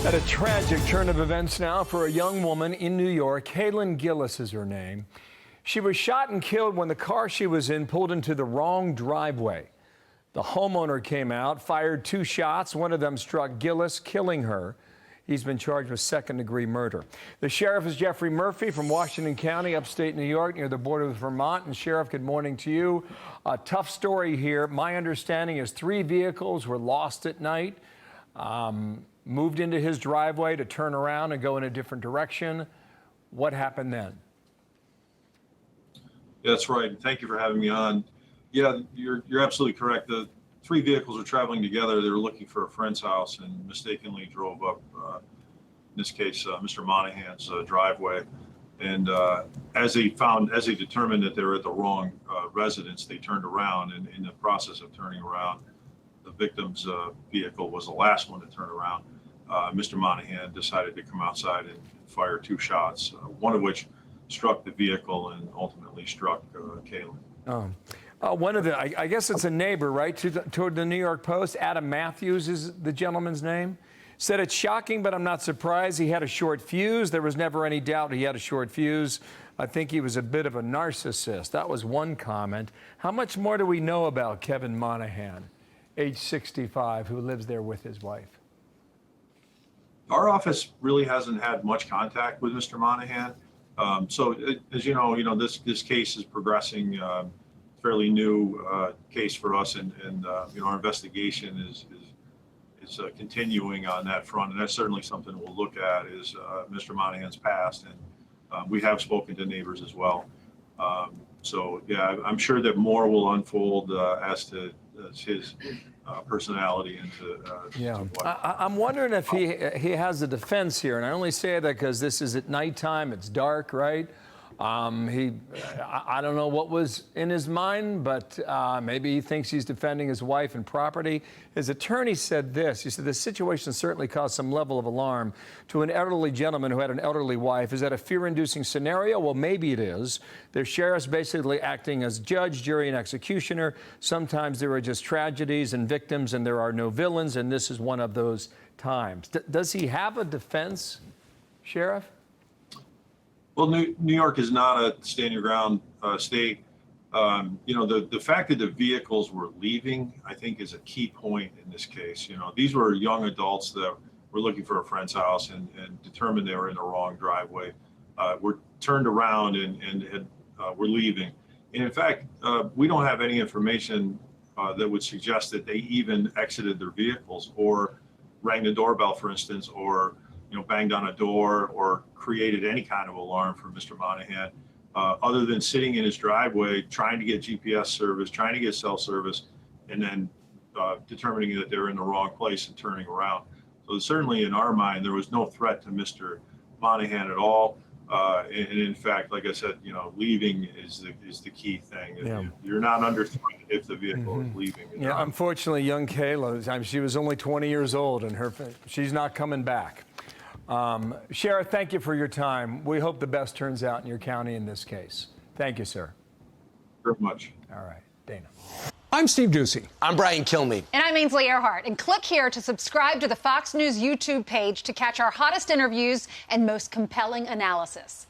At a tragic turn of events now for a young woman in New York. Kaylin Gillis is her name. She was shot and killed when the car she was in pulled into the wrong driveway. The homeowner came out, fired 2 shots. One of them struck Gillis, killing her. He's been charged with second-degree murder. The sheriff is Jeffrey Murphy from Washington County, upstate New York, near the border with Vermont. And Sheriff, good morning to you. A tough story here. My understanding is 3 vehicles were lost at night. Moved into his driveway to turn around and go in a different direction. What happened then? Yeah, that's right. Thank you for having me on. Yeah, you're absolutely correct. The 3 vehicles were traveling together. They were looking for a friend's house and mistakenly drove up, in this case, Mr. Monahan's driveway. And as they determined that they were at the wrong residence, they turned around. And in the process of turning around, the victim's vehicle was the last one to turn around. Mr. Monahan decided to come outside and fire 2 shots, one of which struck the vehicle and ultimately struck Kaylin. One of the, I guess it's a neighbor, right, toward the New York Post. Adam Matthews is the gentleman's name. Said it's shocking, but I'm not surprised. He had a short fuse. There was never any doubt he had a short fuse. I think he was a bit of a narcissist. That was one comment. How much more do we know about Kevin Monahan, age 65, who lives there with his wife? Our office really hasn't had much contact with Mr. Monahan. So as you know, this case is progressing. Fairly new case for us, and our investigation is continuing on that front, and that's certainly something we'll look at is Mr. Monahan's past, and we have spoken to neighbors as well. So yeah, I'm sure that more will unfold as to his personality and to I'm wondering if he has a defense here, and I only say that because this is at nighttime, it's dark, right? I don't know what was in his mind, but maybe he thinks he's defending his wife and property. His attorney said this. He said, the situation certainly caused some level of alarm to an elderly gentleman who had an elderly wife. Is that a fear-inducing scenario? Well, maybe it is. The sheriff's basically acting as judge, jury, and executioner. Sometimes there are just tragedies and victims, and there are no villains, and this is one of those times. Does he have a defense, Sheriff? Well, New York is not a stand your ground state. The fact that the vehicles were leaving, I think, is a key point in this case. These were young adults that were looking for a friend's house and determined they were in the wrong driveway. Were turned around and were leaving. And in fact, we don't have any information that would suggest that they even exited their vehicles or rang the doorbell, for instance, or banged on a door or created any kind of alarm for Mr. Monahan, other than sitting in his driveway, trying to get GPS service, trying to get cell service, and then determining that they're in the wrong place and turning around. So certainly in our mind, there was no threat to Mr. Monahan at all. And in fact, like I said, leaving is the key thing. Yeah. You're not under threat if the vehicle is leaving. Yeah, unfortunately, young Kayla, she was only 20 years old, and she's not coming back. Sheriff, thank you for your time. We hope the best turns out in your county in this case. Thank you, sir. Very much. All right, Dana. I'm Steve Ducey. I'm Brian Kilmeade. And I'm Ainsley Earhart. And click here to subscribe to the Fox News YouTube page to catch our hottest interviews and most compelling analysis.